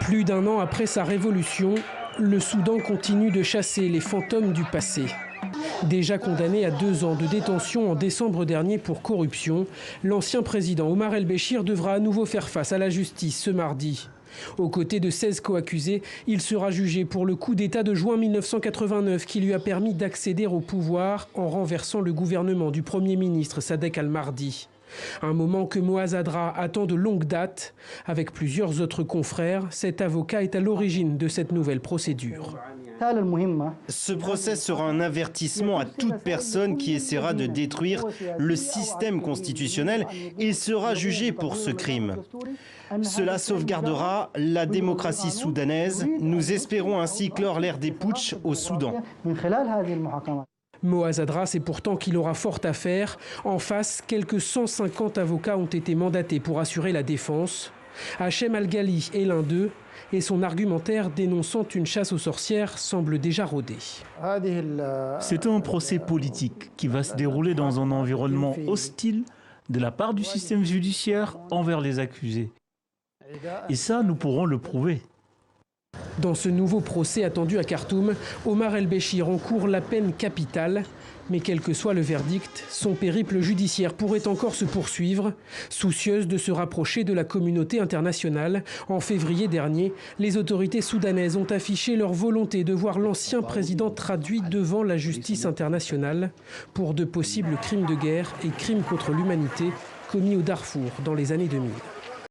Plus d'un an après sa révolution, le Soudan continue de chasser les fantômes du passé. Déjà condamné à 2 ans de détention en décembre dernier pour corruption, l'ancien président Omar el-Béchir devra à nouveau faire face à la justice ce mardi. Aux côtés de 16 co-accusés, il sera jugé pour le coup d'État de juin 1989 qui lui a permis d'accéder au pouvoir en renversant le gouvernement du Premier ministre Sadek al-Mahdi. Un moment que Moaz Adra attend de longue date. Avec plusieurs autres confrères, cet avocat est à l'origine de cette nouvelle procédure. Ce procès sera un avertissement à toute personne qui essaiera de détruire le système constitutionnel et sera jugé pour ce crime. Cela sauvegardera la démocratie soudanaise. Nous espérons ainsi clore l'ère des putschs au Soudan. Moaz Adra sait pourtant qu'il aura fort à faire. En face, quelques 150 avocats ont été mandatés pour assurer la défense. Hachem Al-Ghali est l'un d'eux et son argumentaire dénonçant une chasse aux sorcières semble déjà rodé. C'est un procès politique qui va se dérouler dans un environnement hostile de la part du système judiciaire envers les accusés. Et ça, nous pourrons le prouver. Dans ce nouveau procès attendu à Khartoum, Omar el-Béchir encourt la peine capitale. Mais quel que soit le verdict, son périple judiciaire pourrait encore se poursuivre. Soucieuse de se rapprocher de la communauté internationale, en février dernier, les autorités soudanaises ont affiché leur volonté de voir l'ancien président traduit devant la justice internationale pour de possibles crimes de guerre et crimes contre l'humanité commis au Darfour dans les années 2000.